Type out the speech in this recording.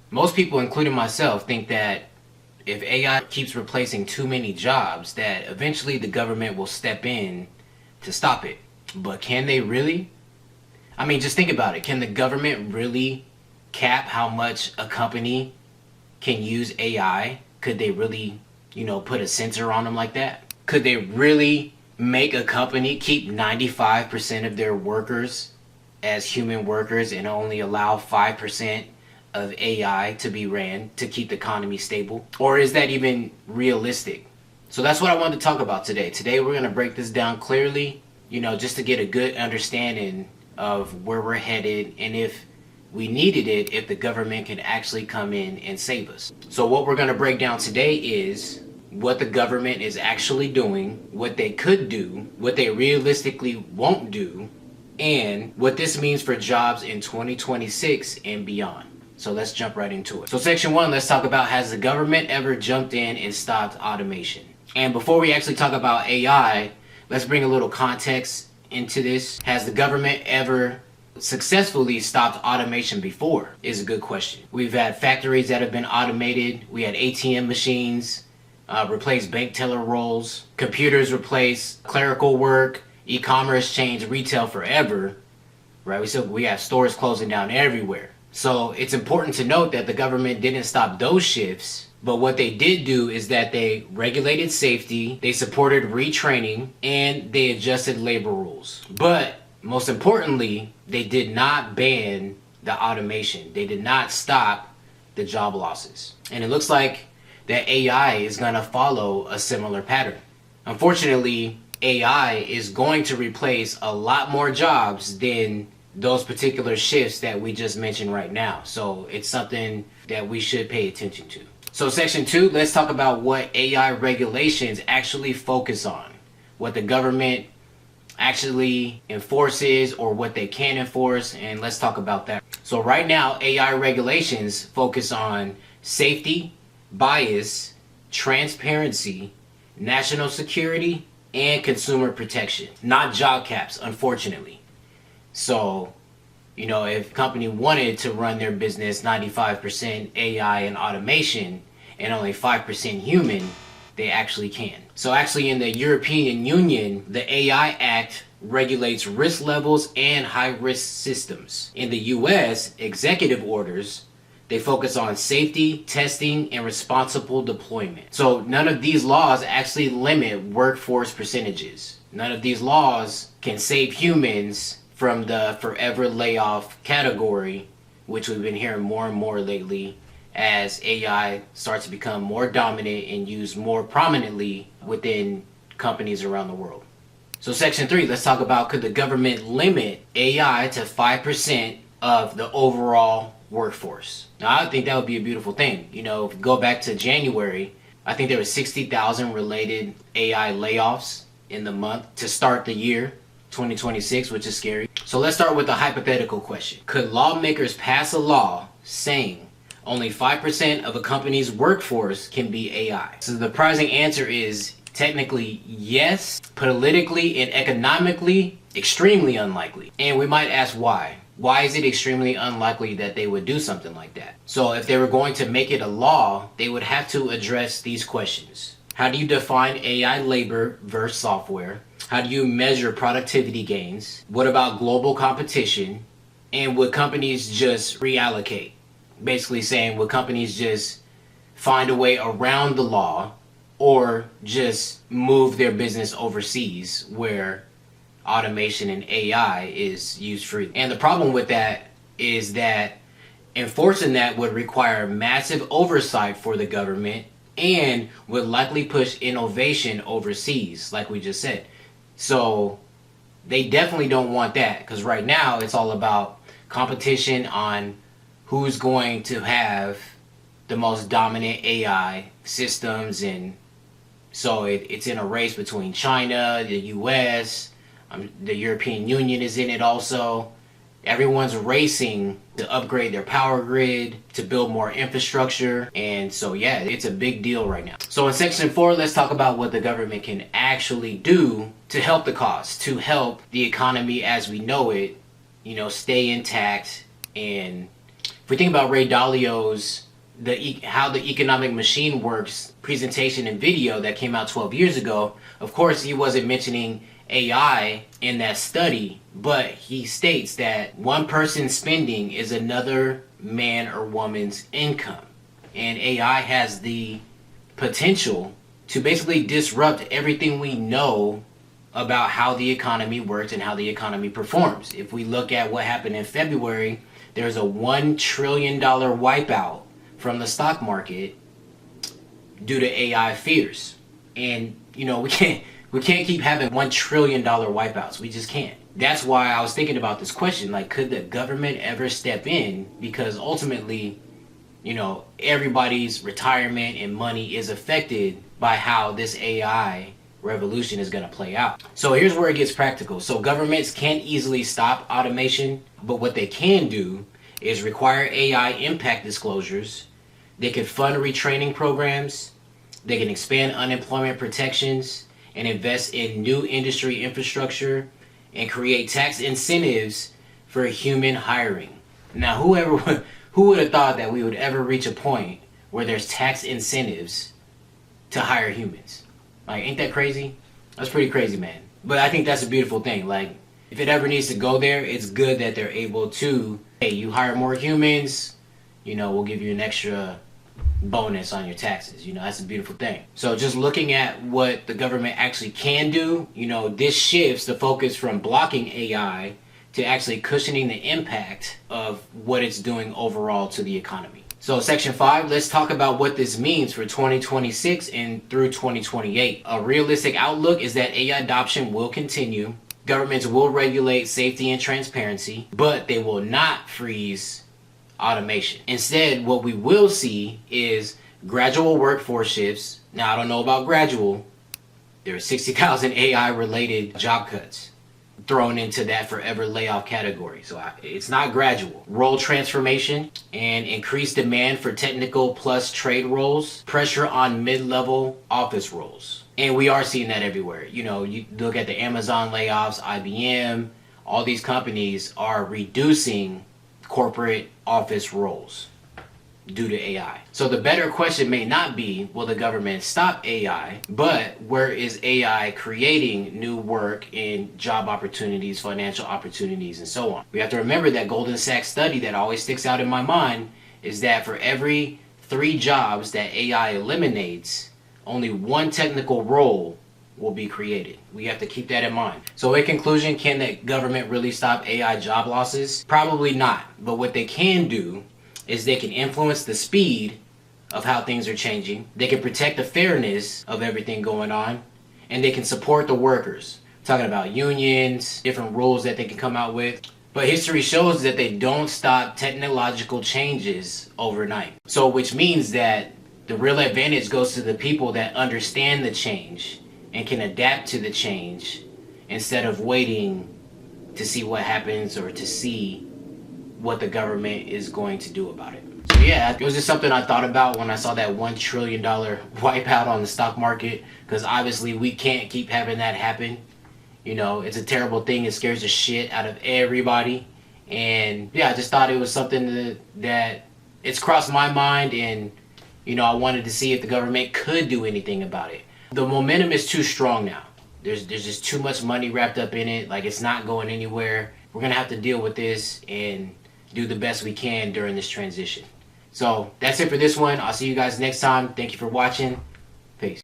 Most people, including myself, think that if AI keeps replacing too many jobs, that eventually the government will step in to stop it. But can they really? I mean, just think about it. Can the government really cap how much a company can use AI? Could they really, put a censor on them like that? Could they really make a company keep 95% of their workers as human workers and only allow 5% of AI to be ran to keep the economy stable? Or is that even realistic? So that's what I wanted to talk about today. Today we're going to break this down clearly, just to get a good understanding of where we're headed and if we needed it, if the government can actually come in and save us. So what we're going to break down today is what the government is actually doing, what they could do, what they realistically won't do, and what this means for jobs in 2026 and beyond. So let's jump right into it. So section 1, let's talk about, has the government ever jumped in and stopped automation? And before we actually talk about AI, let's bring a little context into this. Has the government ever successfully stopped automation before? Is a good question. We've had factories that have been automated. We had ATM machines replace bank teller roles. Computers replace clerical work. E-commerce changed retail forever. Right? We have stores closing down everywhere. So it's important to note that the government didn't stop those shifts, but what they did do is that they regulated safety, they supported retraining, and they adjusted labor rules. But most importantly, they did not ban the automation. They did not stop the job losses. And it looks like that AI is going to follow a similar pattern. Unfortunately, AI is going to replace a lot more jobs than those particular shifts that we just mentioned right now. So it's something that we should pay attention to. So section 2, let's talk about what AI regulations actually focus on, what the government actually enforces or what they can enforce, and let's talk about that. So right now, AI regulations focus on safety, bias, transparency, national security, and consumer protection, not job caps, unfortunately. So, if a company wanted to run their business 95% AI and automation and only 5% human, they actually can. So actually in the European Union, the AI Act regulates risk levels and high-risk systems. In the US, executive orders, they focus on safety, testing, and responsible deployment. So none of these laws actually limit workforce percentages. None of these laws can save humans from the forever layoff category, which we've been hearing more and more lately as AI starts to become more dominant and used more prominently within companies around the world. So section 3, let's talk about, could the government limit AI to 5% of the overall workforce? Now, I think that would be a beautiful thing. If you go back to January, I think there were 60,000 related AI layoffs in the month to start the year 2026, which is scary. So let's start with a hypothetical question. Could lawmakers pass a law saying only 5% of a company's workforce can be AI? So the surprising answer is technically yes, politically and economically extremely unlikely. And we might ask why. Why is it extremely unlikely that they would do something like that? So if they were going to make it a law, they would have to address these questions. How do you define AI labor versus software? How do you measure productivity gains? What about global competition? And would companies just reallocate? Basically saying, would companies just find a way around the law or just move their business overseas where automation and AI is used freely? And the problem with that is that enforcing that would require massive oversight for the government and would likely push innovation overseas, like we just said. So they definitely don't want that, because right now it's all about competition on who's going to have the most dominant AI systems. And so it's in a race between China, the US, the European Union is in it also. Everyone's racing to upgrade their power grid, to build more infrastructure. And so, yeah, it's a big deal right now. So in section 4, let's talk about what the government can actually do to help the cause, to help the economy as we know it, stay intact and If we think about Ray Dalio's how the economic machine works presentation and video that came out 12 years ago, of course he wasn't mentioning AI in that study, but he states that one person's spending is another man or woman's income. And AI has the potential to basically disrupt everything we know about how the economy works and how the economy performs. If we look at what happened in February, there's a $1 trillion wipeout from the stock market due to AI fears. And we can't keep having $1 trillion wipeouts. We just can't. That's why I was thinking about this question, like, could the government ever step in? Because ultimately, everybody's retirement and money is affected by how this AI revolution is going to play out. So here's where it gets practical. So governments can't easily stop automation, but what they can do is require AI impact disclosures. They can fund retraining programs. They can expand unemployment protections and invest in new industry infrastructure and create tax incentives for human hiring. Now, who would have thought that we would ever reach a point where there's tax incentives to hire humans? Like, ain't that crazy? That's pretty crazy, man. But I think that's a beautiful thing. Like, if it ever needs to go there, it's good that they're able to, hey, you hire more humans, we'll give you an extra bonus on your taxes. That's a beautiful thing. So just looking at what the government actually can do, this shifts the focus from blocking AI to actually cushioning the impact of what it's doing overall to the economy. So section 5, let's talk about what this means for 2026 and through 2028. A realistic outlook is that AI adoption will continue. Governments will regulate safety and transparency, but they will not freeze automation. Instead, what we will see is gradual workforce shifts. Now, I don't know about gradual. There are 60,000 AI related job cuts thrown into that forever layoff category. So it's not gradual. Role transformation and increased demand for technical plus trade roles, pressure on mid-level office roles. And we are seeing that everywhere. You look at the Amazon layoffs, IBM, all these companies are reducing corporate office roles due to AI. So the better question may not be, will the government stop AI, but where is AI creating new work and job opportunities, financial opportunities, and so on? We have to remember that Goldman Sachs study that always sticks out in my mind is that for every 3 jobs that AI eliminates, only 1 technical role will be created. We have to keep that in mind. So in conclusion, can the government really stop AI job losses? Probably not. But what they can do is they can influence the speed of how things are changing. They can protect the fairness of everything going on. And they can support the workers. I'm talking about unions, different rules that they can come out with. But history shows that they don't stop technological changes overnight. So which means that the real advantage goes to the people that understand the change and can adapt to the change instead of waiting to see what happens or to see what the government is going to do about it. So yeah, it was just something I thought about when I saw that $1 trillion wipeout on the stock market, because obviously we can't keep having that happen. It's a terrible thing. It scares the shit out of everybody. And yeah, I just thought it was something that it's crossed my mind, and I wanted to see if the government could do anything about it. The momentum is too strong now. There's just too much money wrapped up in it. Like, it's not going anywhere. We're gonna have to deal with this and do the best we can during this transition. So that's it for this one. I'll see you guys next time. Thank you for watching.